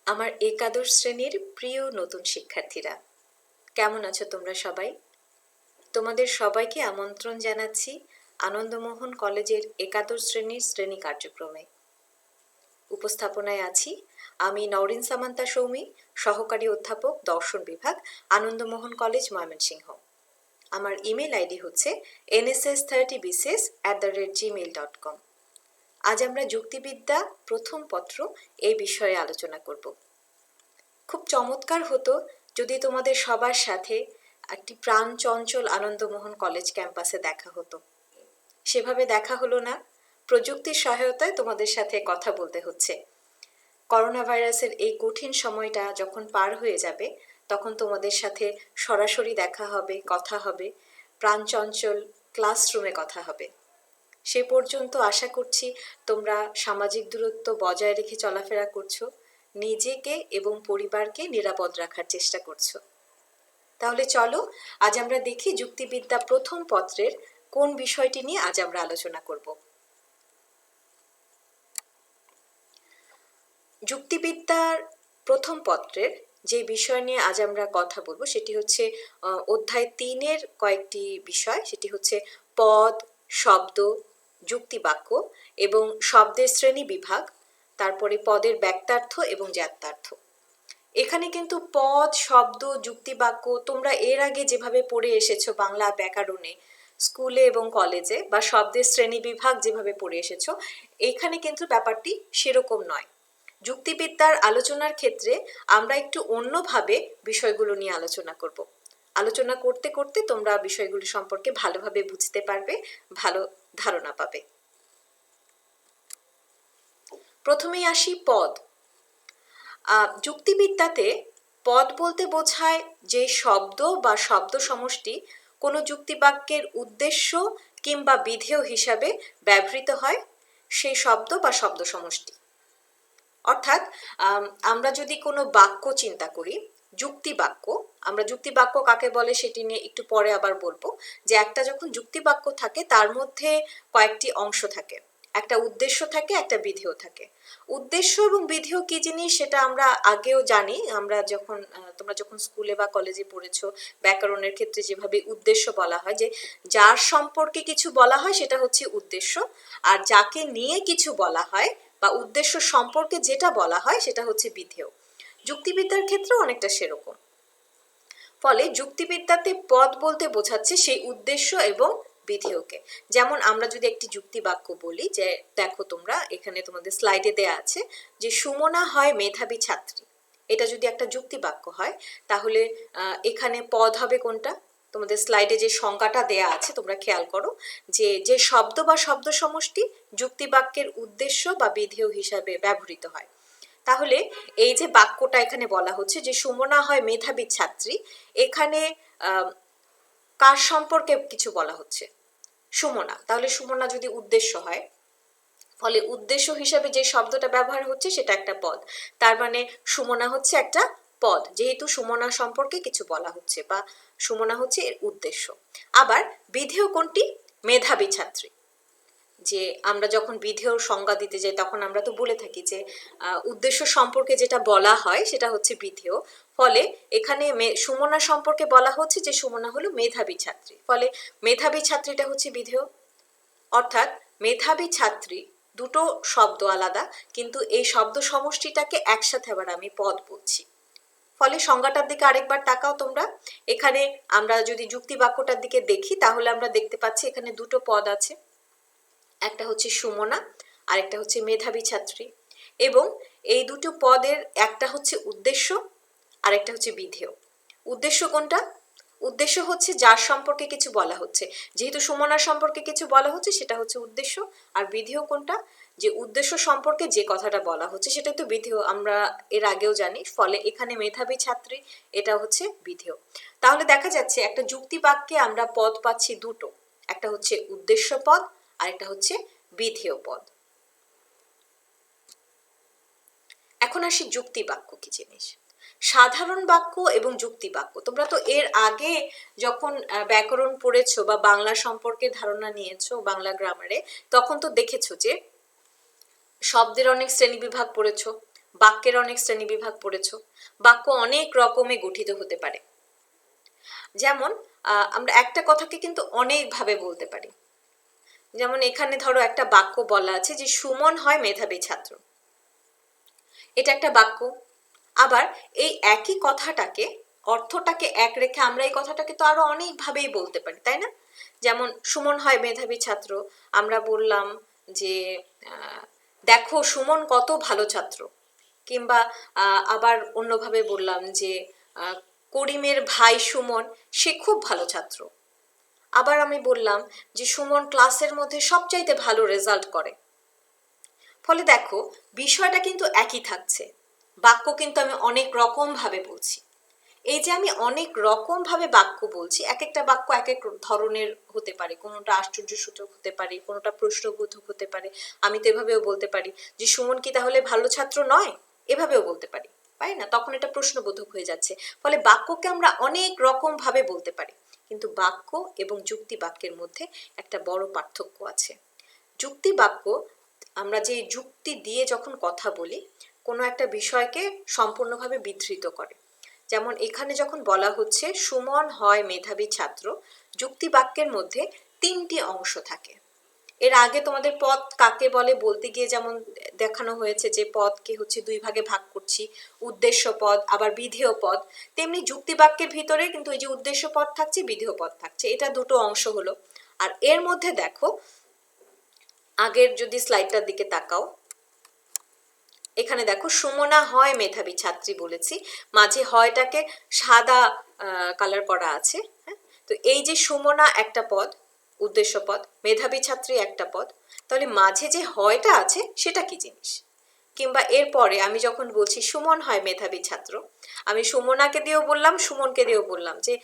আমার একাদশ শ্রেণীর প্রিয় নতুন শিক্ষার্থীরা, কেমন আছো তোমরা সবাই? তোমাদের সবাইকে আমন্ত্রণ জানাচ্ছি আনন্দমোহন কলেজের একাদশ শ্রেণীর শ্রেণী কার্যক্রমে। উপস্থাপনায় আছি আমি নওরিন সামান্তা সৌমি, সহকারী অধ্যাপক দর্শন বিভাগ, আনন্দমোহন কলেজ, ময়মনসিংহ। আমার ইমেল আইডি হচ্ছে nss30bcs@gmail.com। আজ আমরা যুক্তিবিদ্যা প্রথম পত্র এই বিষয়ে আলোচনা করব। খুব চমৎকার হতো যদি তোমাদের সবার সাথে একটি প্রাণ চঞ্চল আনন্দমোহন কলেজ ক্যাম্পাসে দেখা হতো। সেভাবে দেখা হলো না, প্রযুক্তির সহায়তায় তোমাদের সাথে কথা বলতে হচ্ছে। করোনা ভাইরাসের এই কঠিন সময়টা যখন পার হয়ে যাবে, তখন তোমাদের সাথে সরাসরি দেখা হবে, কথা হবে, প্রাণ চঞ্চল ক্লাসরুমে কথা হবে। সে পর্যন্ত আশা করছি তোমরা সামাজিক দূরত্ব বজায় রেখে চলাফেরা করছো, নিজেকে এবং পরিবারকে নিরাপদ রাখার চেষ্টা করছো। তাহলে চলো আজ আমরা দেখি যুক্তিবিদ্যা প্রথম পত্রের কোন বিষয়টি নিয়ে আজ আমরা আলোচনা করব। যুক্তিবিদ্যার প্রথম পত্রের যে বিষয় নিয়ে আজ আমরা কথা বলবো সেটি হচ্ছে অধ্যায় 3-এর কয়েকটি বিষয়। সেটি হচ্ছে পদ, শব্দ, যুক্তিবাক্য এবং শব্দের শ্রেণী বিভাগ, তারপরে পদের ব্যক্তার্থ এবং জ্ঞাত্যার্থ। এখানে কিন্তু পদ, শব্দ, যুক্তিবাক্য তোমরা এর আগে যেভাবে পড়ে এসেছো বাংলা ব্যাকরণে স্কুলে এবং কলেজে, বা শব্দের শ্রেণী বিভাগ যেভাবে পড়ে এসেছো, এখানে কিন্তু ব্যাপারটি সেরকম নয়। যুক্তিবিদ্যার আলোচনার ক্ষেত্রে আমরা একটু অন্যভাবে বিষয়গুলো নিয়ে আলোচনা করব। আলোচনা করতে করতে তোমরা বিষয়গুলি সম্পর্কে ভালোভাবে বুঝতে পারবে, ভালো ধারণা পাবে। প্রথমেই আসি পদ। যুক্তিবিদ্যাতে পদ বলতে বোঝায় যে শব্দ বা শব্দ সমষ্টি কোনো যুক্তিবাক্যের উদ্দেশ্য কিংবা বিধেয় হিসাবে ব্যবহৃত হয়, সেই শব্দ বা শব্দ সমষ্টি। অর্থাৎ আমরা যদি কোনো বাক্য চিন্তা করি, যুক্তিবাক্য, আমরা যুক্তিবাক্য কাকে বলে সেটি নিয়ে একটু পরে আবার বলবো, যে একটা যখন যুক্তিবাক্য থাকে তার মধ্যে কয়েকটি অংশ থাকে, একটা উদ্দেশ্য থাকে, একটা বিধেয় থাকে। উদ্দেশ্য এবং বিধেয় কি জিনিস সেটা আমরা আগেও জানি। আমরা যখন তোমরা যখন স্কুলে বা কলেজে পড়েছো, ব্যাকরণের ক্ষেত্রে যেভাবে উদ্দেশ্য বলা হয়, যে যার সম্পর্কে কিছু বলা হয় সেটা হচ্ছে উদ্দেশ্য, আর যাকে নিয়ে কিছু বলা হয় বা উদ্দেশ্য সম্পর্কে যেটা বলা হয় সেটা হচ্ছে বিধেয়। যুক্তিবিদ্যার ক্ষেত্রেও অনেকটা সেরকম। ফলে যুক্তিবিদ্যাতে পদ বলতে বোঝাচ্ছে সেই উদ্দেশ্য এবং বিধেয়কে। যেমন আমরা যদি একটি যুক্তিবাক্য বলি, যে দেখো তোমরা এখানে তোমাদের স্লাইডে দেয়া আছে যে সুমনা হয় মেধাবী ছাত্রী, এটা যদি একটা যুক্তিবাক্য হয় তাহলে এখানে পদ হবে কোনটা? তোমাদের স্লাইডে যে সংজ্ঞাটা দেয়া আছে তোমরা খেয়াল করো, যে যে শব্দ বা শব্দ সমষ্টি যুক্তিবাক্যের উদ্দেশ্য বা বিধেয় হিসাবে ব্যবহৃত হয়। তাহলে এই যে বাক্যটা এখানে বলা হচ্ছে যে সুমনা হয় মেধাবী ছাত্রী, এখানে কার সম্পর্কে কিছু বলা হচ্ছে? সুমনা। তাহলে সুমনা যদি উদ্দেশ্য হয়, ফলে উদ্দেশ্য হিসাবে যে শব্দটা ব্যবহার হচ্ছে সেটা একটা পদ। তার মানে সুমনা হচ্ছে একটা পদ, যেহেতু সুমনা সম্পর্কে কিছু বলা হচ্ছে, বা সুমনা হচ্ছে এর উদ্দেশ্য। আবার বিধেয় কোনটি? মেধাবী ছাত্রী। যে আমরা যখন বিধেয়র সংজ্ঞা দিতে যাই তখন আমরা তো বলে থাকি যে উদ্দেশ্য সম্পর্কে যেটা বলা হয় সেটা হচ্ছে বিধেয়। ফলে এখানে সুমনা সম্পর্কে বলা হচ্ছে যে সুমনা হলো মেধাবী ছাত্রী, ফলে মেধাবী ছাত্রীটা হচ্ছে বিধেয়। অর্থাৎ মেধাবী ছাত্রী দুটো শব্দ আলাদা, কিন্তু এই শব্দ সমষ্টিটাকে একসাথে আবার আমি পদ বলছি। ফলে সংজ্ঞাটার দিকে আরেকবার তাকাও তোমরা। এখানে আমরা যদি যুক্তি বাক্যটার দিকে দেখি তাহলে আমরা দেখতে পাচ্ছি এখানে দুটো পদ আছে, একটা হচ্ছে সুমনা আর একটা হচ্ছে মেধাবী ছাত্রী। এবং এই দুটো পদের একটা হচ্ছে উদ্দেশ্য আর একটা হচ্ছে বিধেয়। উদ্দেশ্য কোনটা? উদ্দেশ্য হচ্ছে যার সম্পর্কে কিছু বলা হচ্ছে, যেহেতু সুমনার সম্পর্কে কিছু বলা হচ্ছে সেটা হচ্ছে উদ্দেশ্য। আর বিধেয় কোনটা? যে উদ্দেশ্য সম্পর্কে যে কথাটা বলা হচ্ছে সেটা তো বিধেয়, আমরা এর আগেও জানি। ফলে এখানে মেধাবী ছাত্রী এটা হচ্ছে বিধেয়। তাহলে দেখা যাচ্ছে একটা যুক্তি বাক্যে আমরা পদ পাচ্ছি দুটো, একটা হচ্ছে উদ্দেশ্য পদ আর একটা হচ্ছে বিধেয় পদ। এখন আসি যুক্তি বাক্য কি জিনিস। সাধারণ বাক্য এবং যুক্তি বাক্য, তোমরা তো এর আগে যখন ব্যাকরণ পড়েছো বা বাংলা সম্পর্কে ধারণা নিয়েছো বাংলা গ্রামারে, তখন তো দেখেছো যে শব্দের অনেক শ্রেণী বিভাগ পড়েছো। বাক্যের অনেক শ্রেণীবিভাগ পড়েছো। বাক্য অনেক রকমে গঠিত হতে পারে। যেমন আমরা একটা কথাকে কিন্তু অনেকভাবে বলতে পারি। যেমন এখানে ধরো একটা বাক্য বলা আছে যে সুমন হয় মেধাবী ছাত্র, এটা একটা বাক্য। আবার এই একই কথাটাকে, অর্থটাকে এক রেখে আমরা এই কথাটাকে তো আরো অনেকভাবেই বলতে পারি, তাই না? যেমন সুমন হয় মেধাবী ছাত্র, আমরা বললাম যে দেখো সুমন কত ভালো ছাত্র। কিংবা আবার অন্যভাবে বললাম যে করিমের ভাই সুমন সে খুব ভালো ছাত্র। আবার আমি বললাম যে সুমন ক্লাসের মধ্যে সবচাইতে ভালো রেজাল্ট করে। ফলে দেখো বিষয়টা কিন্তু একই থাকছে, বাক্য কিন্তু আমি অনেক রকম ভাবে বলছি। এই যে আমি অনেক রকম ভাবে বাক্য বলছি, এক একটা বাক্য এক এক ধরনের হতে পারে, কোনোটা আশ্চর্যসূচক হতে পারে, কোনোটা প্রশ্নবোধক হতে পারে। আমি তো এভাবেও বলতে পারি যে সুমন কি তাহলে ভালো ছাত্র নয়, এভাবেও বলতে পারি, তাই না? তখন এটা প্রশ্নবোধক হয়ে যাচ্ছে। ফলে বাক্যকে আমরা অনেক রকম ভাবে বলতে পারি, কিন্তু বাক্য এবং যুক্তি বাক্যের মধ্যে একটা বড় পার্থক্য আছে। যুক্তি বাক্য আমরা যে যুক্তি দিয়ে যখন কথা বলি, কোনো একটা বিষয়কে সম্পূর্ণভাবে বিধৃত করে। যেমন এখানে যখন বলা হচ্ছে সুমন হয় মেধাবী ছাত্র, যুক্তি বাক্যের মধ্যে তিনটি অংশ থাকে। এর আগে তোমাদের পদ কাকে বলে বলতে গিয়ে যেমন দেখানো হয়েছে যে পদকে হচ্ছে দুই ভাগে ভাগ করছি, উদ্দেশ্য পদ আবার বিধেয় পদ। তেমনি যুক্তি বাক্যের ভিতরে কিন্তু এই যে উদ্দেশ্য পদ থাকছে, বিধেয় পদ থাকছে, এটা দুটো অংশ হলো। আর এর মধ্যে দেখো, আগের যদি স্লাইডটার দিকে তাকাও, এখানে দেখো সুমনা হয় মেধাবী ছাত্রী বলেছি, মাঝে হয়টাকে সাদা কালার করা আছে। হ্যাঁ, তো এই যে সুমনা একটা পদ, উদ্দেশ্য পদ, মেধাবী ছাত্রী একটা পদ, তাহলে মাঝে যে হয়টা আছে সেটা কি জিনিস? কিংবা এরপরে আমি যখন বলছি সুমন হয় মেধাবী ছাত্র, আমি সুমনাকে দিয়েও বললাম, সুমনকে দিয়েও বললাম যে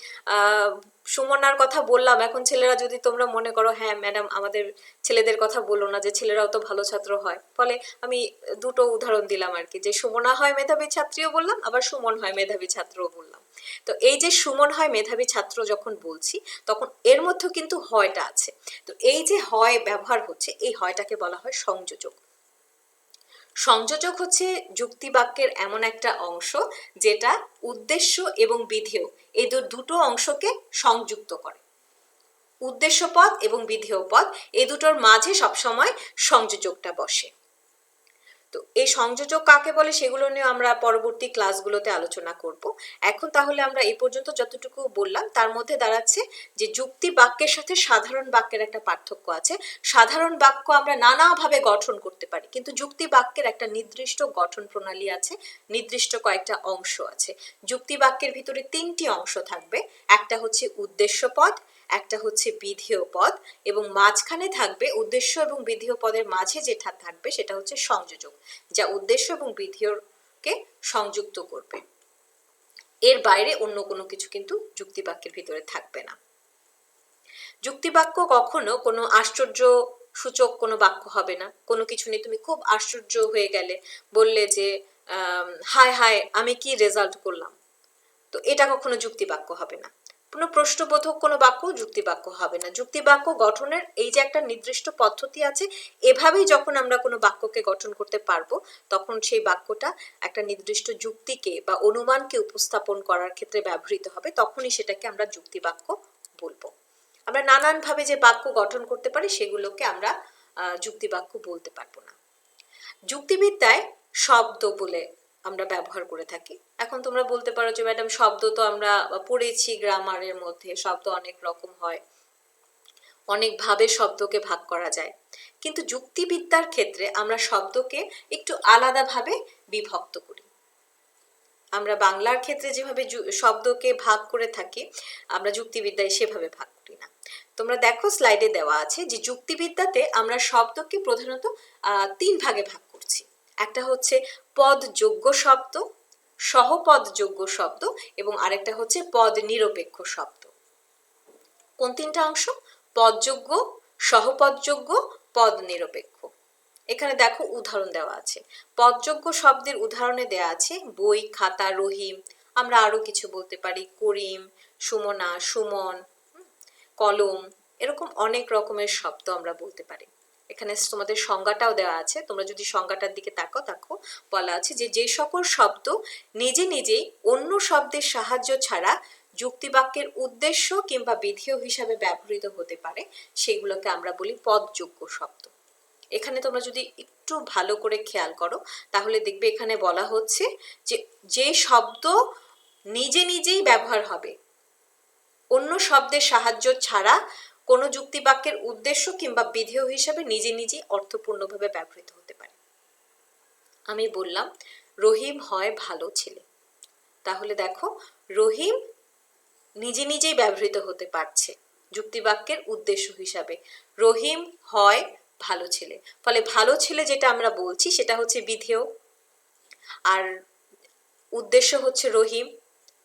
সুমনার কথা বললাম। এখন ছেলেরা যদি তোমরা মনে করো হ্যাঁ ম্যাডাম আমাদের ছেলেদের কথা বলো না, যে ছেলেরাও তো ভালো ছাত্র হয়, ফলে আমি দুটো উদাহরণ দিলাম আর কি, যে সুমনা হয় মেধাবী ছাত্রীও বললাম, আবার সুমন হয় মেধাবী ছাত্রও বললাম। তো এই যে সুমন হয় মেধাবী ছাত্র যখন বলছি, তখন এর মধ্যে কিন্তু হয়টা আছে। তো এই যে হয় ব্যবহার হচ্ছে, এই হয়টাকে বলা হয় সংযোজক। সংযোজক হচ্ছে যুক্তি বাক্যের এমন একটা অংশ যেটা উদ্দেশ্য এবং বিধেয় এই দুটো অংশকে সংযুক্ত করে। উদ্দেশ্য পদ এবং বিধেয় পদ এই দুটোর মাঝে সবসময় সংযোজকটা বসে। তো এই সংযোজক কাকে বলে সেগুলো নিয়ে আমরা পরবর্তী ক্লাসগুলোতে আলোচনা করব। এখন তাহলে আমরা এই পর্যন্ত যতটুকু বললাম তার মধ্যে দাঁড়াচ্ছে যে যুক্তি বাক্যের সাথে সাধারণ বাক্যের একটা পার্থক্য আছে। সাধারণ বাক্য আমরা নানাভাবে গঠন করতে পারি, কিন্তু যুক্তি বাক্যের একটা নির্দিষ্ট গঠন প্রণালী আছে, নির্দিষ্ট কয়েকটা অংশ আছে। যুক্তি বাক্যের ভিতরে তিনটি অংশ থাকবে, একটা হচ্ছে উদ্দেশ্য পদ, একটা হচ্ছে বিধেয় পদ, এবং মাঝখানে থাকবে উদ্দেশ্য এবং বিধেয় পদের মাঝে যেটা থাকবে সেটা হচ্ছে সংযোজক, যা উদ্দেশ্য এবং বিধেয়কে সংযুক্ত করবে। এর বাইরে অন্য কোনো কিছু কিন্তু যুক্তি বাক্যের ভিতরে থাকবে না। যুক্তি বাক্য কখনো কোনো আশ্চর্য সূচক কোনো বাক্য হবে না। কোনো কিছু নিয়ে তুমি খুব আশ্চর্য হয়ে গেলে, বললে যে হায় হায় আমি কি রেজাল্ট করলাম, তো এটা কখনো যুক্তি বাক্য হবে না। কোনো প্রশ্নবোধক কোনো বাক্য যুক্তি বাক্য হবে না। যুক্তি বাক্য গঠনের এই যে একটা নির্দিষ্ট পদ্ধতি আছে, এভাবেই যখন আমরা কোনো বাক্যকে গঠন করতে পারবো, তখন সেই বাক্যটা একটা নির্দিষ্ট যুক্তিকে বা অনুমানকে উপস্থাপন করার ক্ষেত্রে ব্যবহৃত হবে, তখনই সেটাকে আমরা যুক্তি বাক্য বলবো। আমরা নানানভাবে যে বাক্য গঠন করতে পারি সেগুলোকে আমরা যুক্তি বাক্য বলতে পারবো না। যুক্তিবিদ্যায় শব্দ বলে আমরা ব্যবহার করে থাকি। এখন তোমরা বলতে পারো যে ম্যাডাম শব্দ তো আমরা পড়েছি গ্রামারের মধ্যে, শব্দ অনেক রকম হয়, অনেকভাবে শব্দকে ভাগ করা যায়, কিন্তু যুক্তিবিদ্যার ক্ষেত্রে আমরা শব্দকে একটু আলাদাভাবে বিভক্ত করি। আমরা বাংলার ক্ষেত্রে যেভাবে শব্দকে ভাগ করে থাকি, আমরা যুক্তিবিদ্যায় সেভাবে ভাগ করি না। তোমরা দেখো স্লাইডে দেওয়া আছে যে যুক্তিবিদ্যাতে আমরা শব্দকে প্রধানত তিন ভাগে ভাগ করছি। একটা হচ্ছে পদযোগ্য শব্দ, সহপদযোগ্য শব্দ, এবং আরেকটা হচ্ছে পদ নিরপেক্ষ শব্দ। কোন তিনটা অংশ? পদযোগ্য, সহপদযোগ্য, পদ নিরপেক্ষ। এখানে দেখো উদাহরণ দেওয়া আছে। পদযোগ্য শব্দের উদাহরণে দেওয়া আছে বই, খাতা, রহিম। আমরা আরো কিছু বলতে পারি করিম, সুমনা, সুমন, কলম, এরকম অনেক রকমের শব্দ আমরা বলতে পারি। এখানে তোমাদের সংজ্ঞাটাও দেওয়া আছে, তোমরা যদি সংজ্ঞাটার দিকে দেখো বলা আছে যে যে সকল শব্দ নিজে নিজেই অন্য শব্দের সাহায্য ছাড়া যুক্তিবাক্যের উদ্দেশ্য কিংবা বিধেয় হিসাবে ব্যবহৃত হতে পারে সেগুলোকে আমরা বলি পদযোগ্য শব্দ। এখানে তোমরা যদি একটু ভালো করে খেয়াল করো তাহলে দেখবে এখানে বলা হচ্ছে যে যে শব্দ নিজে নিজেই ব্যবহার হবে, অন্য শব্দের সাহায্য ছাড়া কোনো যুক্তিবাক্যের উদ্দেশ্য কিংবা বিধেয় হিসাবে নিজে নিজেই অর্থপূর্ণভাবে ব্যবহৃত হতে পারে। আমি বললাম রহিম হয় ভালো ছেলে, তাহলে দেখো রহিম নিজে নিজেই ব্যবহৃত হতে পারছে যুক্তিবাক্যের উদ্দেশ্য হিসাবে, রহিম হয় ভালো ছেলে। ফলে ভালো ছেলে যেটা আমরা বলছি সেটা হচ্ছে বিধেয়, আর উদ্দেশ্য হচ্ছে রহিম,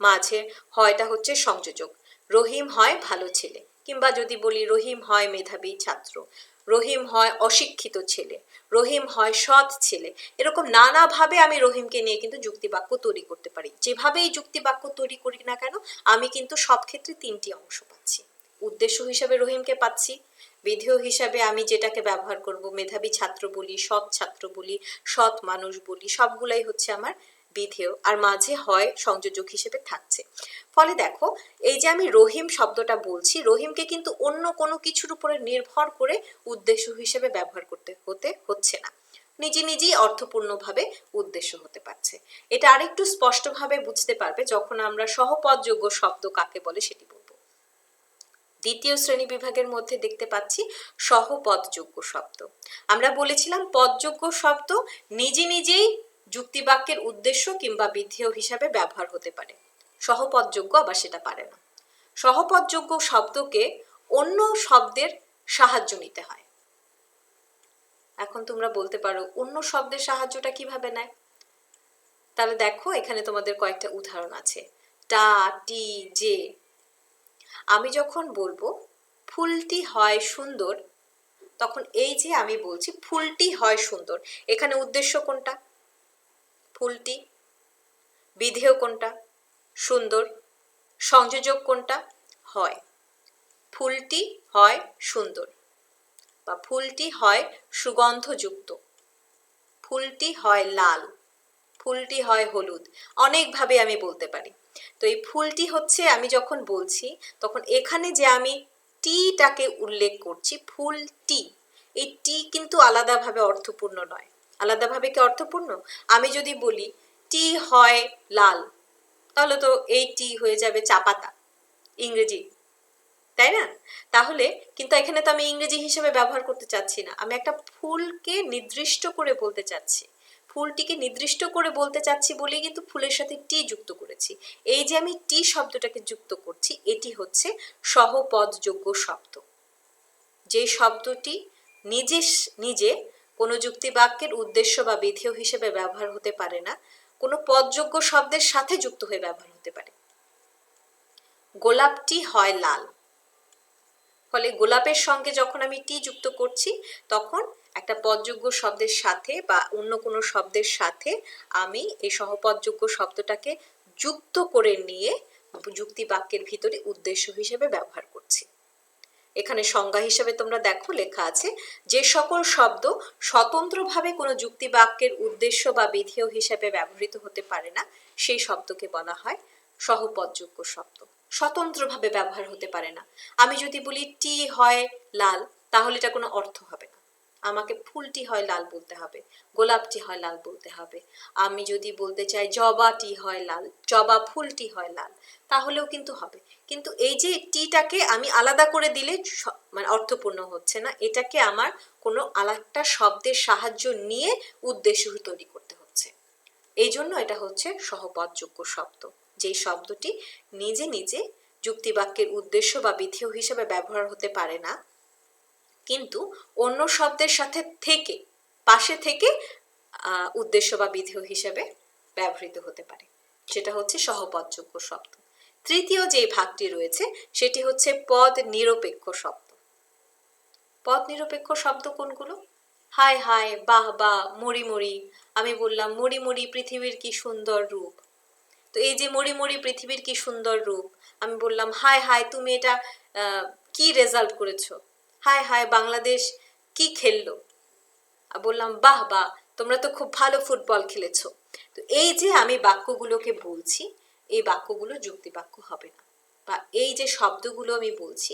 মাঝে হয়টা হচ্ছে সংযোজক। রহিম হয় ভালো ছেলে, কিংবা যদি বলি রহিম হয় মেধাবী ছাত্র, রহিম হয় অশিক্ষিত ছেলে, রহিম হয় সৎ ছেলে। এরকম নানাভাবে আমি রহিমকে নিয়ে কিন্তু যুক্তিবাক্য তৈরি করতে পারি। যেভাবেই যুক্তিবাক্য তৈরি করি না কেন আমি কিন্তু সব ক্ষেত্রে তিনটি অংশ পাচ্ছি। উদ্দেশ্য হিসাবে রহিমকে পাচ্ছি, বিধেয় হিসাবে আমি যেটাকে ব্যবহার করব মেধাবী ছাত্র বলি, সৎ ছাত্র বলি, সৎ মানুষ বলি, সবগুলাই হচ্ছে আমার বিধেয়, আর মাঝে হয় সংযোজক হিসেবে থাকছে। ফলে দেখো এই যে আমি রহিম শব্দটা বলছি, রহিমকে কিন্তু অন্য কোনো কিছুর উপরে নির্ভর করে উদ্দেশ্য হিসেবে ব্যবহার হচ্ছে না, নিজে নিজেই অর্থপূর্ণভাবে উদ্দেশ্য হতে পারছে। এটা আরেকটু স্পষ্টভাবে বুঝতে পারবে যখন আমরা সহপদযোগ্য শব্দ কাকে বলে সেটি বলবো। দ্বিতীয় শ্রেণী বিভাগের মধ্যে দেখতে পাচ্ছি সহপদযোগ্য শব্দ। আমরা বলেছিলাম পদযোগ্য শব্দ নিজে নিজেই যুক্তিবাক্যের উদ্দেশ্য কিংবা বিধেয় হিসাবে ব্যবহার হতে পারে, সহপদযোগ্য আবার সেটা পারে না। সহপদযোগ্য শব্দকে অন্য শব্দের সাহায্য নিতে হয়। এখন তোমরা বলতে পারো অন্য শব্দের সাহায্যটা কিভাবে নেয়? তাহলে দেখো এখানে তোমাদের কয়েকটা উদাহরণ আছে। টা, টি, যে। আমি যখন বলবো ফুলটি হয় সুন্দর, তখন এই যে আমি বলছি ফুলটি হয় সুন্দর, এখানে উদ্দেশ্য কোনটা? ফুলটি। বিধেয় কোনটা? সুন্দর। সংযোজক কোনটা? হয়। ফুলটি হয় সুন্দর, বা ফুলটি হয় সুগন্ধযুক্ত, ফুলটি হয় লাল, ফুলটি হয় হলুদ। অনেকভাবে আমি বলতে পারি। তো এই ফুলটি হচ্ছে আমি যখন বলছি তখন এখানে যে আমি টিটাকে উল্লেখ করছি, ফুলটি, এই টি কিন্তু আলাদাভাবে অর্থপূর্ণ নয়। আলাদাভাবে কি অর্থপূর্ণ? আমি যদি বলি টি হয় লাল, তাহলে তো এই টি হয়ে যাবে চা পাতা, ইংরেজি, তাই না? তাহলে কিন্তু এখানে তো আমি ইংরেজি হিসেবে ব্যবহার করতে চাচ্ছি না, আমি একটা ফুলকে নির্দিষ্ট করে বলতে চাচ্ছি, ফুলটিকে নির্দিষ্ট করে বলতে চাচ্ছি বলেই কিন্তু ফুলের সাথে টি যুক্ত করেছি। এই যে আমি টি শব্দটাকে যুক্ত করছি এটি হচ্ছে সহপদযোগ্য শব্দ। যে শব্দটি নিজে নিজে কোনো যুক্তিবাক্যের উদ্দেশ্য বা বিধেয় হিসেবে ব্যবহার হতে পারে না, কোনো পদযোগ্য শব্দের সাথে যুক্ত হয়ে ব্যবহার হতে পারে। গোলাপটি হয় লাল, ফলে গোলাপের সঙ্গে যখন আমি টি যুক্ত করছি তখন একটা পদযোগ্য শব্দের সাথে বা অন্য কোনো শব্দের সাথে আমি এই সহপদযোগ্য শব্দটাকে যুক্ত করে নিয়ে যুক্তিবাক্যের ভিতরে উদ্দেশ্য হিসেবে ব্যবহার করছি। এখানে সংজ্ঞা হিসেবে তোমরা দেখো লেখা আছে যে সকল শব্দ স্বতন্ত্রভাবে কোনো যুক্তিবাক্যের উদ্দেশ্য বা বিধেয় হিসেবে ব্যবহৃত হতে পারে না সেই শব্দকে বলা হয় সহপদযোগ্য শব্দ। স্বতন্ত্রভাবে ব্যবহার হতে পারে না। আমি যদি বলি টি হয় লাল, তাহলে এটা কোনো অর্থ হবে না, আমাকে ফুলটি হয় লাল বলতে হবে, গোলাপটি হয় লাল বলতে হবে। আমি যদি বলতে চাই জবাটি হয় লাল, জবা ফুলটি হয় লাল, তাহলেও কিন্তু হবে। কিন্তু এই যে টিটাকে আমি আলাদা করে দিলে মানে অর্থপূর্ণ হচ্ছে না, এটাকে আমার কোনো আলাদা শব্দের সাহায্য নিয়ে উদ্দেশ্য তৈরি করতে হচ্ছে। এই জন্য এটা হচ্ছে সহপদযোগ্য শব্দ, যেই শব্দটি নিজে নিজে যুক্তিবাক্যের উদ্দেশ্য বা বিধেয় হিসেবে ব্যবহার হতে পারে না, কিন্তু অন্য শব্দের সাথে থেকে পাশে থেকে উদ্দেশ্য বা বিধেয় হিসেবে ব্যবহৃত হতে পারে, সেটা হচ্ছে সহপদযোগ্য শব্দ। তৃতীয় যে ভাগটি রয়েছে সেটি হচ্ছে পদ নিরপেক্ষ শব্দ। পদ নিরপেক্ষ শব্দ কোনগুলো? হায় হায়, বাহ বাহ, মরি মরি। আমি বললাম মরি মরি পৃথিবীর কি সুন্দর রূপ, তো এই যে মরি মরি পৃথিবীর কি সুন্দর রূপ, আমি বললাম হায় হায় তুমি এটা কি রেজাল্ট করেছো, হায় হায় বাংলাদেশ কি খেললো? বললাম বাহ বাহ, তোমরা তো খুব ভালো ফুটবল খেলেছো। তো এই যে আমি বাক্যগুলোকে বলছি, এই বাক্যগুলো যুক্তি বাক্য হবে না, বা এই যে শব্দগুলো আমি বলছি,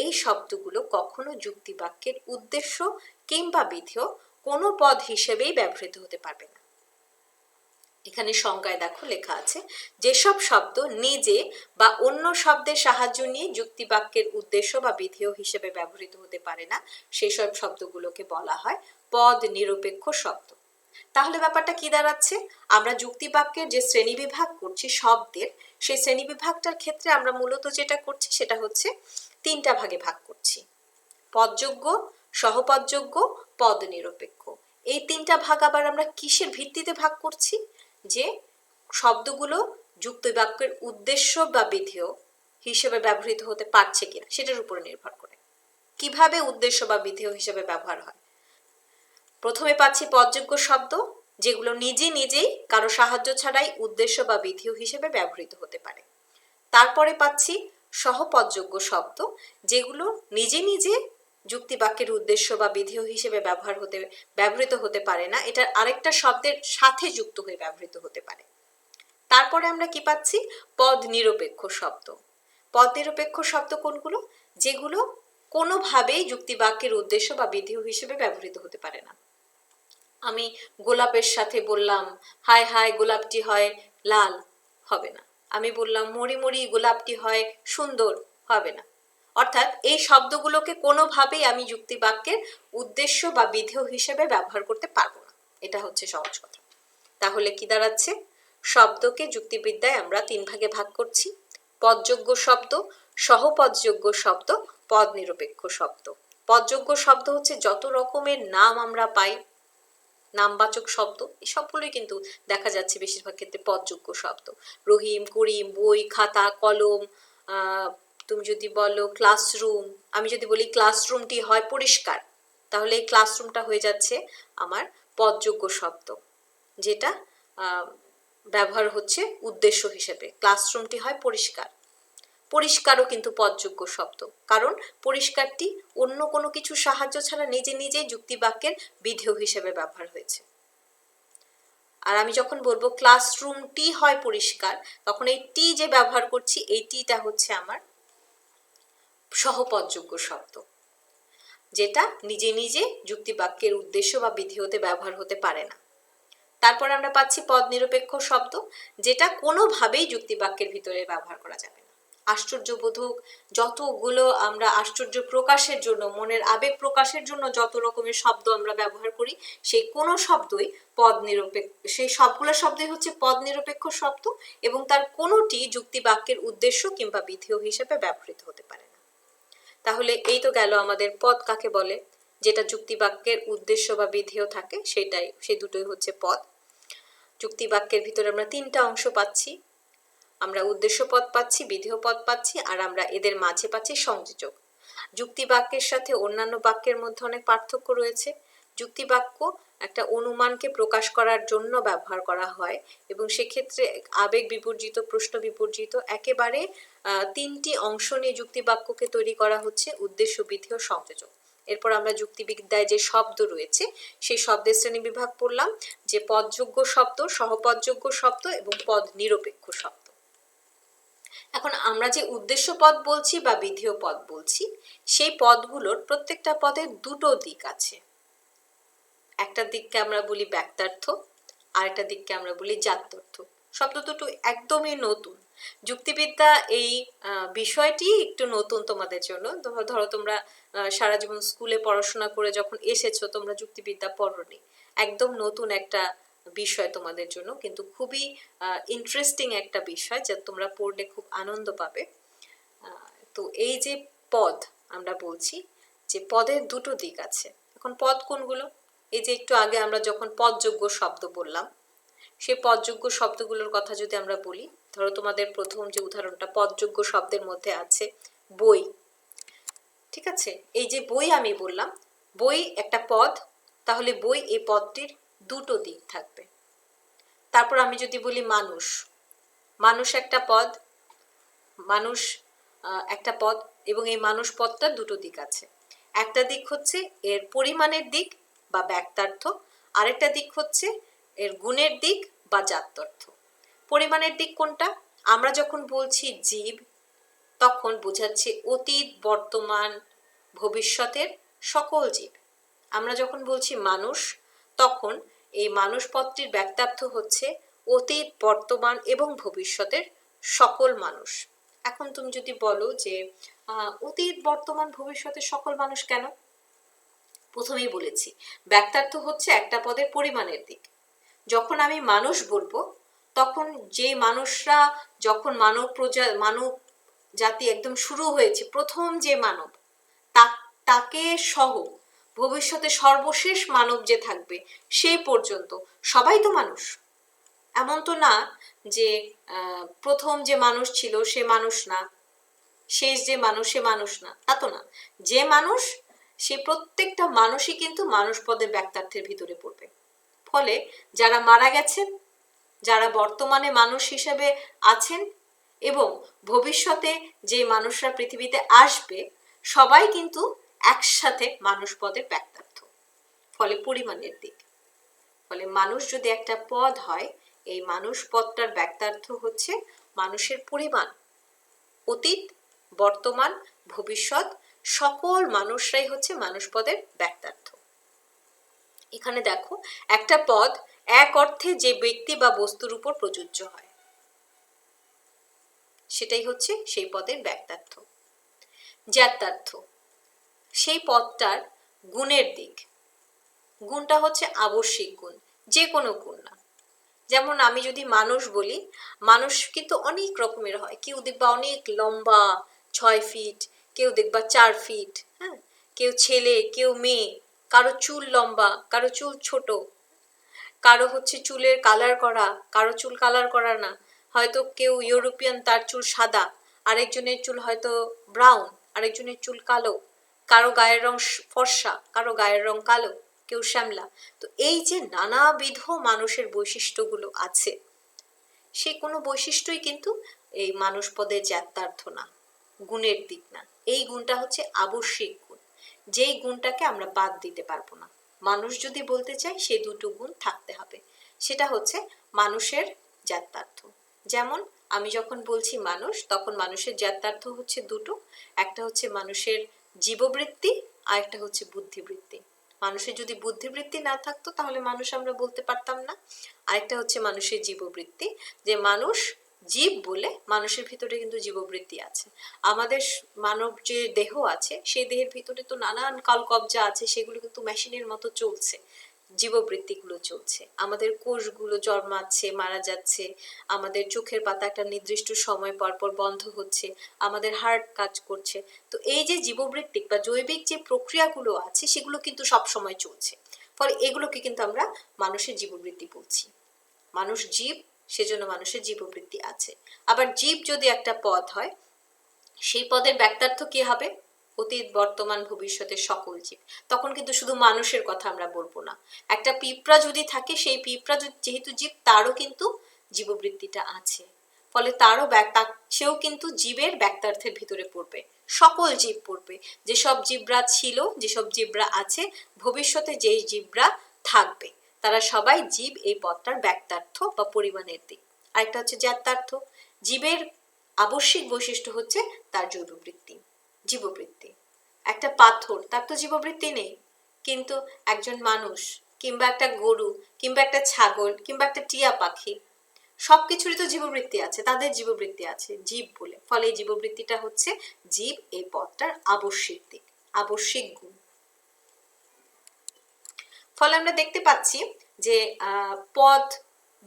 এই শব্দগুলো কখনো যুক্তি বাক্যের উদ্দেশ্য কিংবা বিধেয় কোনো পদ হিসেবেই ব্যবহৃত হতে পারবে না। এখানে সংজ্ঞায় দেখো লেখা আছে, যেসব শব্দ নিজে বা অন্য শব্দের সাহায্য নিয়ে যুক্তি বাক্যের উদ্দেশ্য বা বিধেয় হিসেবে ব্যবহৃত হতে পারে না, সেসব শব্দগুলোকে বলা হয় পদ নিরপেক্ষ শব্দ। তাহলে ব্যাপারটা কি দাঁড়াচ্ছে? আমরা যুক্তি বাক্যের যে শ্রেণীবিভাগ করছি শব্দের, সেই শ্রেণীবিভাগটার ক্ষেত্রে আমরা মূলত যেটা করছি সেটা হচ্ছে তিনটা ভাগে ভাগ করছি: পদযোগ্য, সহপদযোগ্য, পদ নিরপেক্ষ। এই তিনটা ভাগ আবার আমরা কিসের ভিত্তিতে ভাগ করছি? যে শব্দগুলো যুক্তি বাক্যের উদ্দেশ্য বা বিধেয় হিসেবে ব্যবহৃত হতে পারছে কিনা সেটার উপরে নির্ভর করে। কিভাবে উদ্দেশ্য বা বিধেয় হিসেবে ব্যবহার হয়? প্রথমে পাচ্ছি পদযোগ্য শব্দ, যেগুলো নিজে নিজেই কারো সাহায্য ছাড়াই উদ্দেশ্য বা বিধেয় হিসেবে ব্যবহৃত হতে পারে। তারপরে পাচ্ছি সহপদযোগ্য শব্দ, যেগুলো নিজে নিজে যুক্তি বাক্যের উদ্দেশ্য বা বিধেয় হিসেবে ব্যবহৃত হতে পারে না, এটা আরেকটা শব্দের সাথে যুক্ত হয়ে ব্যবহৃত হতে পারে। তারপরে আমরা কি পাচ্ছি? পদ নিরপেক্ষ শব্দ। পদ নিরপেক্ষ শব্দ কোনগুলো? যেগুলো কোনোভাবেই যুক্তি বাক্যের উদ্দেশ্য বা বিধেয় হিসেবে ব্যবহৃত হতে পারে না। আমি গোলাপের সাথে বললাম হায় হায় গোলাপটি হয় লাল, হবে না। আমি বললাম মরি মরি গোলাপটি হয় সুন্দর, হবে না। অর্থাৎ এই শব্দগুলোকে কোনোভাবেই আমি যুক্তি বাক্যের উদ্দেশ্য বা বিধেয় হিসেবে ব্যবহার করতে পারবো না। এটা হচ্ছে সহজ কথা। তাহলে কি দাঁড়াচ্ছে? শব্দকে যুক্তিবিদ্যায় আমরা তিন ভাগে ভাগ করছি: পদযোগ্য শব্দ, সহপদযোগ্য শব্দ, পদ নিরপেক্ষ শব্দ। পদযোগ্য শব্দ হচ্ছে যত রকমের নাম আমরা পাই, নামবাচক শব্দ, এই সবগুলোই কিন্তু দেখা যাচ্ছে বেশিরভাগ ক্ষেত্রে পদযোগ্য শব্দ। রহিম, করিম, বই, খাতা, কলম, তুমি যদি বলো ক্লাসরুম, আমি যদি বলি ক্লাসরুমটি হয় পরিষ্কার, তাহলে এই ক্লাসরুমটা হয়ে যাচ্ছে আমার পদযোগ্য শব্দ, যেটা ব্যবহার হচ্ছে উদ্দেশ্য হিসেবে। ক্লাসরুমটি হয় পরিষ্কার। পরিষ্কারও কিন্তু পদযোগ্য শব্দ, কারণ পরিষ্কারটি অন্য কোনো কিছু সাহায্য ছাড়া নিজে নিজেই যুক্তি বাক্যের বিধেয় হিসেবে ব্যবহার হয়েছে। আর আমি যখন বলবো ক্লাসরুমটি হয় পরিষ্কার, তখন এই টি যে ব্যবহার করছি, এই টিটা হচ্ছে আমার সহপদযোগ্য শব্দ, যেটা নিজে নিজে যুক্তি বাক্যের উদ্দেশ্য বা বিধেয়তে ব্যবহার হতে পারে না। তারপর আমরা পাচ্ছি পদ নিরপেক্ষ শব্দ, যেটা কোনোভাবেই যুক্তি বাক্যের ভিতরে ব্যবহার করা যাবে না। আশ্চর্যবোধক যতগুলো আমরা আশ্চর্য প্রকাশের জন্য, মনের আবেগ প্রকাশের জন্য যত রকমের শব্দ আমরা ব্যবহার করি, সেই কোনো শব্দই পদ নিরপেক্ষ, সেই সবগুলো শব্দই হচ্ছে পদ নিরপেক্ষ শব্দ, এবং তার কোনোটি যুক্তি বাক্যের উদ্দেশ্য কিংবা বিধেয় হিসেবে ব্যবহৃত হতে পারে না। তাহলে এই তো গেল আমাদের পদ কাকে বলে, যেটা যুক্তি বাক্যের উদ্দেশ্য বা বিধেয় থাকে, সেই দুটোই হচ্ছে পদ। যুক্তি বাক্যের ভিতরে আমরা তিনটা অংশ পাচ্ছি, আমরা উদ্দেশ্য পদ পাচ্ছি, বিধেয় পদ পাচ্ছি, আর আমরা এদের মাঝে পাচ্ছি সংযোজক। যুক্তি বাক্যের সাথে অন্যান্য বাক্যের মধ্যে অনেক পার্থক্য রয়েছে। যুক্তি বাক্য একটা অনুমানকে প্রকাশ করার জন্য ব্যবহার করা হয়, এবং সেক্ষেত্রে আবেগ বিবর্জিত, প্রশ্ন বিবর্জিত, একেবারে তিনটি অংশ নিয়ে যুক্তি বাক্যকে তৈরি করা হচ্ছে: উদ্দেশ্য, বিধেয়, সংযোজক। এরপর আমরা যুক্তিবিদ্যায় যে শব্দ রয়েছে সেই শব্দের শ্রেণী বিভাগ পড়লাম, যে পদযোগ্য শব্দ, সহপদযোগ্য শব্দ এবং পদ নিরপেক্ষ শব্দ। এখন আমরা যে উদ্দেশ্য পদ বলছি বা বিধেয় পদ বলছি, সেই পদগুলোর প্রত্যেকটা পদের দুটো দিক আছে। একটা দিককে আমরা বলি ব্যক্তার্থ, আর একটা দিককে আমরা বলি জাত্যর্থ। শব্দ দুটো একদমই নতুন। যুক্তিবিদ্যা এই বিষয়টি একটু নতুন তোমাদের জন্য। ধরো তোমরা সারা জীবন স্কুলে পড়াশোনা করে যখন এসেছো, তোমরা যুক্তিবিদ্যা পড়োনি, একদম নতুন একটা বিষয় তোমাদের জন্য, কিন্তু খুবই ইন্টারেস্টিং একটা বিষয়, যা তোমরা পড়লে খুব আনন্দ পাবে। তো এই যে পদ আমরা বলছি, যে পদের দুটো দিক আছে। এখন পদ কোনগুলো? এই যে একটু আগে আমরা যখন পদযোগ্য শব্দ বললাম, সেই পদযোগ্য শব্দগুলোর কথা যদি আমরা বলি, ধরো তোমাদের প্রথম যে উদাহরণটা পদযোগ্য শব্দের মধ্যে আছে বই, ঠিক আছে? এই যে বই আমি বললাম, বই একটা পদ, তাহলে বই এই পদটির দুটো দিক থাকবে। তারপর আমি যদি বলি মানুষ, মানুষ একটা পদ, মানুষ একটা পদ, এবং এই মানুষ পদটার দুটো দিক আছে। একটা দিক হচ্ছে এর পরিমাণের দিক বা ব্যক্তার্থ, আরেকটা দিক হচ্ছে এর গুণের দিক বা জাত্যর্থ। পরিমাণের দিক কোনটা? আমরা যখন বলছি জীব, তখন বোঝাচ্ছে অতীত, বর্তমান, ভবিষ্যতের সকল জীব। আমরা যখন বলছি মানুষ, তখন এই মানুষ পদটির ব্যক্তার্থ হচ্ছে অতীত, বর্তমান এবং ভবিষ্যতের সকল মানুষ। এখন তুমি যদি বলো যে অতীত, বর্তমান, ভবিষ্যতের সকল মানুষ কেন? প্রথমেই বলেছি ব্যক্তার্থ হচ্ছে একটা পদের পরিমাণের দিক। যখন আমি মানুষ বলবো, তখন যে মানুষরা, যখন মানব জাতি একদম শুরু হয়েছে, প্রথম যে মানব, তাকে সহ ভবিষ্যতে সর্বশেষ মানব যে থাকবে সেই পর্যন্ত সবাই তো মানুষ। এমন তো না যে প্রথম যে মানুষ ছিল সে মানুষ না, শেষ যে মানুষ সে মানুষ না, তা তো না। যে মানুষ, সে প্রত্যেকটা মানুষই কিন্তু মানুষ পদের ব্যক্তার্থের ভিতরে পড়বে। ফলে যারা মারা গেছেন, যারা বর্তমানে মানুষ হিসেবে আছেন এবং ভবিষ্যতে যে মানুষরা পৃথিবীতে আসবে, সবাই কিন্তু একসাথে মানুষ পদের ব্যক্তার্থ। ফলে পরিমাণের দিক। ফলে মানুষ যদি একটা পদ হয়, এই মানুষ পদটার ব্যক্তার্থ হচ্ছে মানুষের পরিমাণ। অতীত, বর্তমান, ভবিষ্যৎ সকল মানুষরাই হচ্ছে মানুষ পদের ব্যক্তার্থ। এখানে দেখো, একটা পদ এক অর্থে যে ব্যক্তি বা বস্তুর উপর প্রযোজ্য হয়, সেটাই হচ্ছে সেই পদের ব্যক্তার্থ। জাত্যার্থ, সেই পদটার গুণের দিক। গুণটা হচ্ছে আবশ্যিক গুণ, যে কোনো গুণ না। যেমন আমি যদি মানুষ বলি, মানুষ কিন্তু অনেক রকমের হয়। কেউ দেখবা অনেক লম্বা, 6 ফিট, কেউ দেখবা 4 ফিট, হ্যাঁ, কেউ ছেলে, কেউ মেয়ে, কারো চুল লম্বা, কারো চুল ছোট, কারো হচ্ছে চুলের কালার করা, কারো চুল কালার করা না। হয়তো কেউ ইউরোপিয়ান, তার চুল সাদা, আরেকজনের চুল হয়তো ব্রাউন, আরেকজনের চুল কালো, কারো গায়ের রং ফর্সা, কারো গায়ের রং কালো, কেউ শ্যামলা। তো এই যে নানাবিধ মানুষের বৈশিষ্ট্যগুলো আছে, সেই কোনো বৈশিষ্ট্যই কিন্তু এই মানুষ পদের জাত্যার্থ না, গুণের দিক না। এই গুণটা হচ্ছে আবশ্যিক গুণ, যেই গুণটাকে আমরা বাদ দিতে পারবো না। মানুষ যদি বলতে চাই, সেই দুটো গুণ থাকতে হবে, সেটা হচ্ছে মানুষের জাত্যার্থ। যেমন আমি যখন বলছি মানুষ, তখন মানুষের জাত্যার্থ হচ্ছে দুটো। একটা হচ্ছে মানুষের জীববৃত্তি, আর একটা হচ্ছে বুদ্ধিবৃত্তি। মানুষের যদি বুদ্ধিবৃত্তি না থাকতো, তাহলে মানুষ আমরা বলতে পারতাম না। আরেকটা হচ্ছে মানুষের জীববৃত্তি, যে মানুষ জীব বলে মানুষের ভিতরে কিন্তু জীববৃত্তি আছে। আমাদের মানব যে দেহ আছে, সেই দেহের ভিতরে তো নানান কালকবজা আছে, সেগুলো কিন্তু মেশিনের মতো চলছে, জীববৃত্তিগুলো চলছে। আমাদের কোষগুলো জন্মাচ্ছে, মারা যাচ্ছে, আমাদের চোখের পাতা একটা নির্দিষ্ট সময় পর পর বন্ধ হচ্ছে, আমাদের হার্ট কাজ করছে। তো এই যে জীববৃত্তিক বা জৈবিক যে প্রক্রিয়াগুলো আছে, সেগুলো কিন্তু সব সময় চলছে। ফলে এগুলোকে কিন্তু আমরা মানুষের জীববৃত্তি বলছি। মানুষ জীব, সেজন্য মানুষের জীববৃত্তি আছে। আবার জীব যদি একটা পদ হয়, সেই পদের ব্যক্তার্থ কি হবে? অতীত, বর্তমান, ভবিষ্যতের সকল জীব। তখন কিন্তু শুধু মানুষের কথা আমরা বলবো না। একটা পিঁপড়া যদি থাকে, সেই পিঁপড়া যেহেতু জীব, তারও কিন্তু জীববৃত্তিটা আছে। ফলে সেও কিন্তু জীবের ব্যক্তার্থের ভিতরে পড়বে, সকল জীব পড়বে। যেসব জীবরা ছিল, যেসব জীবরা আছে, ভবিষ্যতে যেই জীবরা থাকবে, তারা সবাই জীব এই পদটার ব্যক্তার্থ বা পরিমাণের দিক। আরেকটা হচ্ছে জাত্যার্থ। জীবের আবশ্যিক বৈশিষ্ট্য হচ্ছে তার জীববৃত্তি। একটা পাথর, তার তো জীববৃত্তি নেই, কিন্তু একজন মানুষ কিংবা একটা গরু কিংবা একটা ছাগল কিংবা একটা টিয়া পাখি, সবকিছুরই তো জীববৃত্তি আছে, তাদের জীববৃত্তি আছে জীব বলে। ফলে এই জীববৃত্তিটা হচ্ছে জীব এই পদটার আবশ্যিক দিক, আবশ্যিক গুণ। ফলে আমরা দেখতে পাচ্ছি যে পদ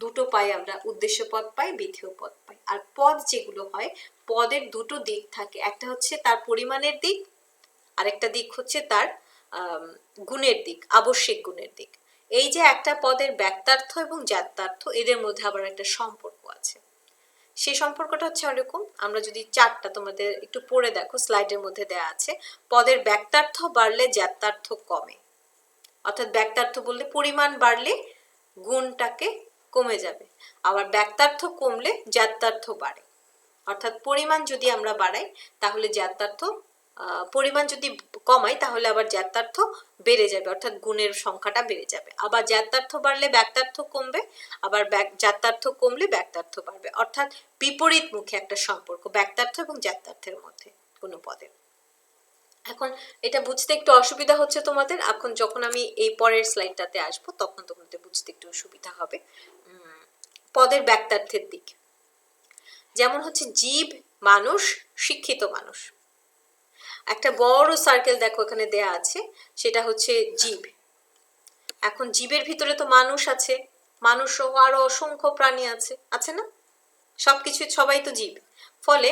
দুটো পাই আমরা, উদ্দেশ্য পদ পাই, বিধেয় পদ পাই। আর পদ যেগুলো হয়, পদের দুটো দিক থাকে, একটা হচ্ছে তার পরিমাণের দিক, আরেকটা দিক হচ্ছে তার গুণের দিক, আবশ্যিক গুণের দিক। এই যে একটা পদের ব্যক্তার্থ এবং জাত্যার্থ, এদের মধ্যে আবার একটা সম্পর্ক আছে। সেই সম্পর্কটা হচ্ছে এরকম, আমরা যদি চারটা তোমাদের একটু পড়ে দেখো, স্লাইডের মধ্যে দেয়া আছে। পদের ব্যক্তার্থ বাড়লে জাত্যার্থ কমে, অর্থাৎ ব্যক্তার্থ বললে পরিমাণ বাড়লে গুণটাকে কমে যাবে, আবার ব্যক্তার্থ কমলে জাত্যার্থ বাড়ে। অর্থাৎ পরিমাণ যদি আমরা বাড়াই, তাহলে জাত্যার্থ, পরিমাণ যদি কমাই তাহলে আবার জ্ঞাতার্থ বেড়ে যাবে, অর্থাৎ গুণের সংখ্যাটা বেড়ে যাবে। আবার জ্ঞাতার্থ বাড়লে ব্যাক্তার্থ কমবে, আবার জ্ঞাতার্থ কমলে ব্যাক্তার্থ বাড়বে, অর্থাৎ বিপরীতমুখী একটা সম্পর্ক ব্যাক্তার্থ এবং জ্ঞাতার্থের মধ্যে কোনো পদের। এখন এটা বুঝতে একটু অসুবিধা হচ্ছে তোমাদের, এখন যখন আমি এই পরের স্লাইডটাতে আসবো তখন তোমাদের বুঝতে একটু সুবিধা হবে। পদের ব্যাক্তার্থের দিক যেমন হচ্ছে জীব, মানুষ, শিক্ষিত মানুষ। একটা বড় সার্কেল দেখো এখানে দেয়া আছে, সেটা হচ্ছে জীব। এখন জীবের ভিতরে তো মানুষ আছে, মানুষ সহ আরো অসংখ্য প্রাণী আছে, আছে না? সবকিছু, সবাই তো জীব, ফলে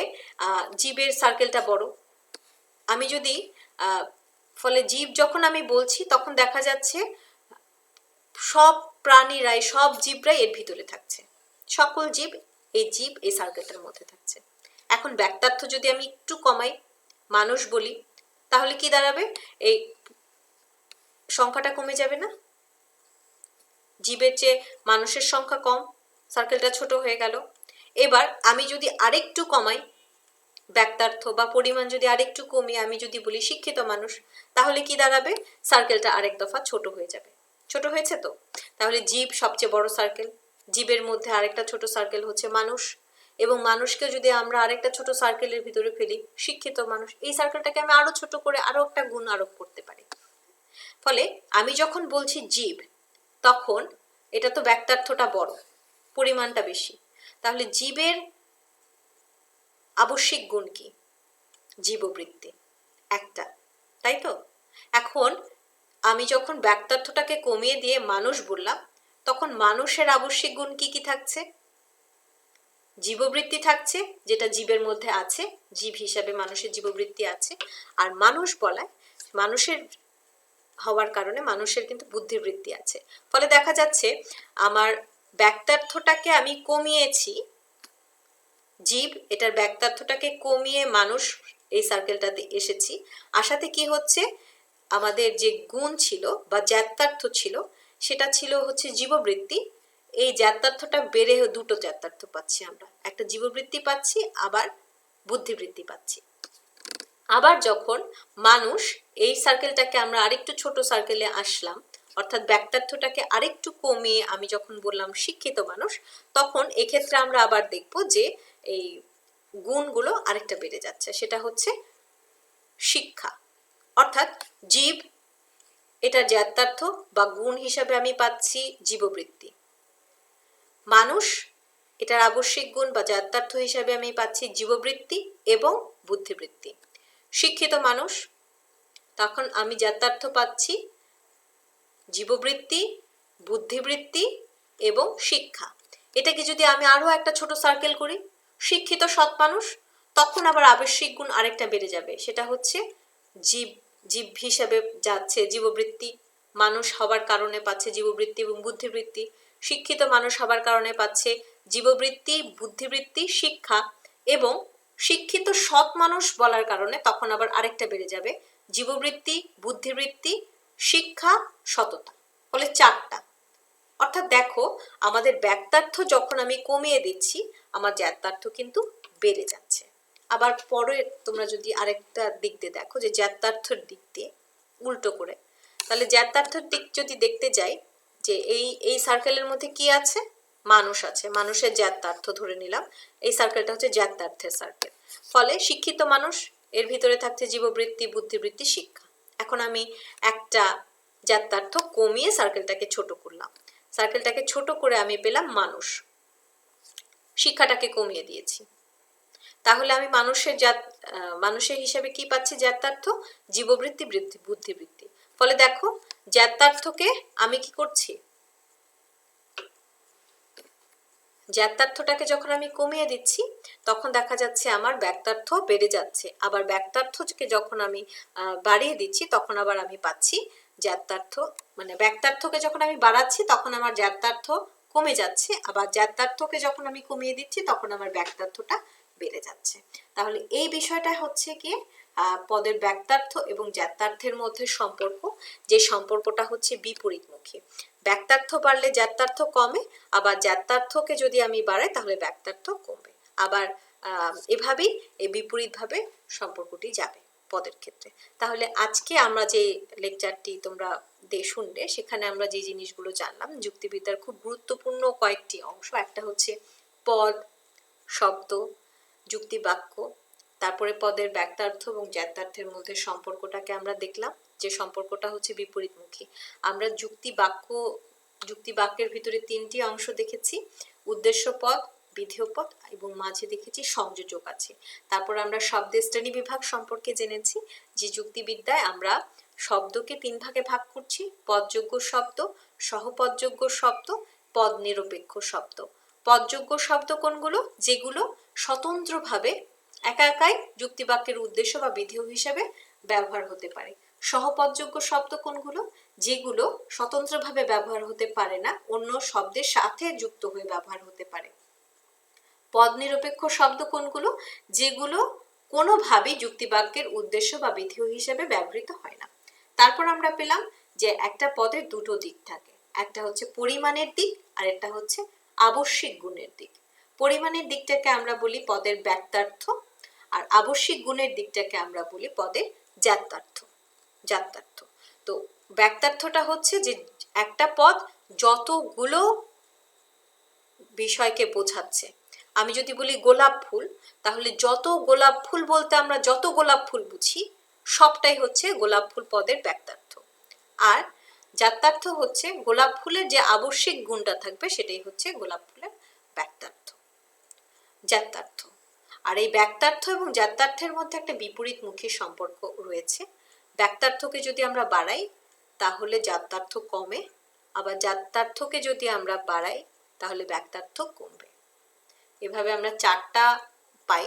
জীবের সার্কেলটা বড়। আমি যদি ফলে জীব যখন আমি বলছি তখন দেখা যাচ্ছে সব প্রাণীরাই, সব জীবরাই এর ভিতরে থাকছে, সকল জীব এই সার্কেলটার মধ্যে থাকছে। এখন ব্যাক্তার্থ যদি আমি একটু কমাই, মানুষ বলি, তাহলে কি দাঁড়াবে? এই সংখ্যাটা কমে যাবে না? জীবের চেয়ে মানুষের সংখ্যা কম, সার্কেলটা ছোট হয়ে গেল। এবার আমি যদি আরেকটু কমাই ব্যাক্তার্থ বা পরিমাণ যদি আরেকটু কমিয়ে আমি যদি বলি শিক্ষিত মানুষ, তাহলে কি দাঁড়াবে? সার্কেলটা আরেক দফা ছোট হয়ে যাবে। ছোট হয়েছে তো? তাহলে জীব সবচেয়ে বড় সার্কেল, জীবের মধ্যে আরেকটা ছোট সার্কেল হচ্ছে মানুষ, এবং মানুষকে যদি আমরা আরেকটা ছোট সার্কেলের ভিতরে ফেলি শিক্ষিত মানুষ, এই সার্কেলটাকে আমি আরো ছোট করে আরো একটা গুণ আরোপ করতে পারি। ফলে আমি যখন বলছি জীব, তখন এটা তো ব্যাক্তার্থটা বড়, পরিমাণটা বেশি, তাহলে জীবের আবশ্যিক গুণ কি? জীববৃত্তি একটা, তাই তো? এখন আমি যখন ব্যাক্তার্থটাকে কমিয়ে দিয়ে মানুষ বললাম, তখন মানুষের আবশ্যিক গুণ কি কি থাকছে? জীববৃত্তি থাকছে, যেটা জীবের মধ্যে আছে, জীব হিসাবে মানুষের জীববৃত্তি আছে। আর মানুষ বলায় মানুষের হওয়ার কারণে মানুষের কিন্তু বুদ্ধিবৃত্তি আছে। ফলে দেখা যাচ্ছে আমার ব্যাক্তার্থটাকে আমি কমিয়েছি, জীব, এটার ব্যাক্তার্থটাকে কমিয়ে মানুষ এই সার্কেলটাতে এসেছি। আসাতে কি হচ্ছে, আমাদের যে গুণ ছিল বা জ্ঞাতার্থ ছিল, সেটা ছিল হচ্ছে জীববৃত্তি। এই জ্ঞাতার্থটা বেড়ে দুটো জ্ঞাতার্থ পাচ্ছি আমরা, একটা জীববৃত্তি পাচ্ছি, আবার বুদ্ধিবৃত্তি পাচ্ছি। আবার যখন মানুষ, এই সার্কেলটাকে আমরা আরেকটু ছোট সার্কেলে আসলাম, অর্থাৎ ব্যাক্তার্থটাকে আরেকটু কমিয়ে আমি যখন বললাম শিক্ষিত মানুষ, তখন এক্ষেত্রে আমরা আবার দেখব যে এই গুণগুলো আরেকটা বেড়ে যাচ্ছে, সেটা হচ্ছে শিক্ষা। অর্থাৎ জীব, এটার জ্ঞাতার্থ বা গুণ হিসাবে আমি পাচ্ছি জীববৃত্তি। মানুষ, এটার আবশ্যিক গুণ বা জ্ঞাতার্থ হিসাবে আমি পাচ্ছি জীববৃত্তি এবং বুদ্ধিবৃত্তি। শিক্ষিত মানুষ, তখন আমি জ্ঞাতার্থ পাচ্ছি জীববৃত্তি, বুদ্ধিবৃত্তি এবং শিক্ষা। এটাকে যদি আমি আরো একটা ছোট সার্কেল করি, শিক্ষিত সৎ মানুষ, তখন আবার আবশ্যিক গুণ আরেকটা বেড়ে যাবে, সেটা হচ্ছে জীব হিসাবে যাচ্ছে জীববৃত্তি, মানুষ হবার কারণে পাচ্ছে জীববৃত্তি এবং বুদ্ধিবৃত্তি। শিক্ষিত মানুষ হবার কারণে পাচ্ছে জীববৃত্তি, বুদ্ধিবৃত্তি, শিক্ষা, এবং শিক্ষিত সৎ মানুষ বলার কারণে তখন আবার আরেকটা বেড়ে যাবে, জীববৃত্তি, বুদ্ধিবৃত্তি, শিক্ষা, সততা। ফলে চারটা। অর্থাৎ দেখো, আমাদের ব্যাক্তার্থ যখন আমি কমিয়ে দিচ্ছি, আমার জ্ঞাতার্থ কিন্তু বেড়ে যাচ্ছে। আবার পরে তোমরা যদি আরেকটা দিক দিয়ে দেখো, যে জ্ঞাতার্থের দিক দিয়ে উল্টো করে, তাহলে জ্ঞাতার্থের দিক যদি দেখতে যাই, যে এই সার্কেলের মধ্যে কি আছে? মানুষ আছে, মানুষের জ্ঞাতার্থ ধরে নিলাম, এই সার্কেলটা হচ্ছে জ্ঞাতার্থের সার্কেল। ফলে শিক্ষিত মানুষ, এর ভিতরে থাকছে জীববৃত্তি, বুদ্ধিবৃত্তি, শিক্ষা। এখন আমি একটা জ্ঞাতার্থ কমিয়ে সার্কেলটাকে ছোট করলাম, সার্কেলটাকে ছোট করে আমি পেলাম মানুষ, শিক্ষাটাকে কমিয়ে দিয়েছি, তাহলে আমি মানুষের হিসাবে কি পাচ্ছি? জ্ঞাতার্থ, জীববৃত্তি, বুদ্ধিবৃত্তি। ফলে দেখো, জ্ঞাতার্থকে আমি কি করছি, জ্ঞাতার্থটাকে যখন আমি কমিয়ে দিচ্ছি, তখন দেখা যাচ্ছে আমার ব্যাক্তার্থ বেড়ে যাচ্ছে। আবার ব্যাক্তার্থকে যখন আমি বাড়িয়ে দিচ্ছি, তখন আবার আমি পাচ্ছি জ্ঞাতার্থ, মানে ব্যাক্তার্থকে যখন আমি বাড়াচ্ছি তখন আমার জ্ঞাতার্থ কমে যাচ্ছে, আবার জ্ঞাতার্থকে যখন আমি কমিয়ে দিচ্ছি তখন আমার ব্যাক্তার্থটা বেড়ে যাচ্ছে। তাহলে এই বিষয়টা হচ্ছে কি, পদের ব্যাক্তার্থ এবং জ্ঞাতার্থের মধ্যে সম্পর্ক, যে সম্পর্কটা হচ্ছে বিপরীতমুখী। ব্যাক্তার্থ বাড়লে জ্ঞাতার্থ কমে, আবার জ্ঞাতার্থকে যদি আমি বাড়াই তাহলে ব্যাক্তার্থ কমবে। আবার এভাবেই এই বিপরীতভাবে সম্পর্কটি যাবে। পদের ক্ষেত্রে। তাহলে আজকে আমরা যে লেকচারটি তোমরা শুনলে সেখানে আমরা যে জিনিসগুলো জানলাম, যুক্তিবিদ্যার খুব গুরুত্বপূর্ণ কয়েকটি অংশ। একটা হচ্ছে পদ, শব্দ, যুক্তিবাক্য, তারপরে পদের ব্যক্তার্থ এবং জ্ঞাতার্থের মধ্যে সম্পর্কটাকে আমরা দেখলাম, যে সম্পর্কটা হচ্ছে বিপরীতমুখী। আমরা যুক্তিবাক্যের ভিতরে তিনটি অংশ দেখেছি, উদ্দেশ্য পদ, বিধেয় পদ এবং মাঝে দেখেছি সংযোজক আছে। তারপর আমরা শব্দের শ্রেণীবিভাগ সম্পর্কে জেনেছি, যে যুক্তিবিদ্যায় আমরা শব্দকে তিন ভাগে ভাগ করছি: পদযোগ্য শব্দ, সহপদযোগ্য শব্দ, পদ নিরপেক্ষ শব্দ। পদযোগ্য শব্দ কোনগুলো? যেগুলো স্বতন্ত্রভাবে একা একাই যুক্তিবাক্যের উদ্দেশ্য বা বিধেয় হিসেবে ব্যবহার হতে পারে। সহপদযোগ্য শব্দ কোনগুলো? যেগুলো স্বতন্ত্রভাবে ব্যবহার হতে পারে না, অন্য শব্দের সাথে যুক্ত হয়ে ব্যবহার হতে পারে। পদ নিরপেক্ষ শব্দ কোনগুলো? যেগুলো কোনোভাবেই যুক্তিবাক্যের উদ্দেশ্য বা বিধেয় হিসেবে ব্যবহৃত হয় না। তারপর আমরা পেলাম যে একটা পদের দুটো দিক থাকে, একটা হচ্ছে পরিমাণের দিক আর একটা হচ্ছে আবশ্যিক গুণের দিক। পরিমাণের দিকটাকে আমরা বলি পদের ব্যক্তার্থ, আর আবশ্যিক গুণের দিকটাকে আমরা বলি পদের জ্ঞাতার্থ। তো ব্যক্তার্থটা হচ্ছে যে একটা পদ যতগুলো বিষয়কে বোঝাচ্ছে। আমি যদি বলি গোলাপ ফুল, তাহলে যত গোলাপ ফুল বলতে আমরা যত গোলাপ ফুল বুঝি সবটাই হচ্ছে গোলাপ ফুল পদের ব্যক্তার্থ। আর জ্ঞাতার্থ হচ্ছে গোলাপ ফুলের যে আবশ্যিক গুণটা থাকবে সেটাই হচ্ছে গোলাপ ফুলের ব্যক্তার্থ, জ্ঞাতার্থ। আর এই ব্যক্তার্থ এবং জ্ঞাতার্থের মধ্যে একটা বিপরীতমুখী সম্পর্ক রয়েছে। ব্যক্তার্থকে যদি আমরা বাড়াই তাহলে জ্ঞাতার্থ কমে, আবার জ্ঞাতার্থকে যদি আমরা বাড়াই তাহলে ব্যক্তার্থ কমবে। এভাবে আমরা চারটা পাই,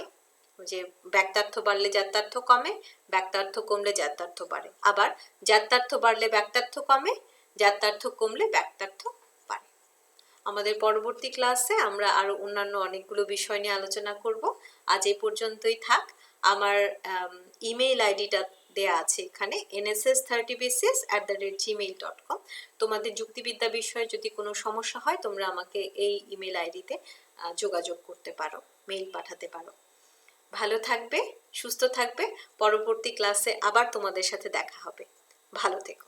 যে ব্যক্তার্থ বাড়লে জ্ঞাতার্থ কমে, ব্যক্তার্থ কমলে জ্ঞাতার্থ বাড়ে, আবার জ্ঞাতার্থ বাড়লে ব্যক্তার্থ কমে, জ্ঞাতার্থ কমলে ব্যক্তার্থ বাড়ে। আমাদের পরবর্তী ক্লাসে আমরা আরো অন্যান্য অনেকগুলো বিষয় নিয়ে আলোচনা করব। আজ এই পর্যন্তই থাক। আমার ইমেইল আইডিটা দেয়া আছে এখানে, nss30bcs@gmail.com। তোমাদের যুক্তিবিদ্যা বিষয়ে যদি কোনো সমস্যা হয় তোমরা আমাকে এই ইমেল আইডিতে যোগাযোগ করতে পারো, মেইল পাঠাতে পারো। ভালো থাকবে, সুস্থ থাকবে। পরবর্তী ক্লাসে আবার তোমাদের সাথে দেখা হবে। ভালো থেকো।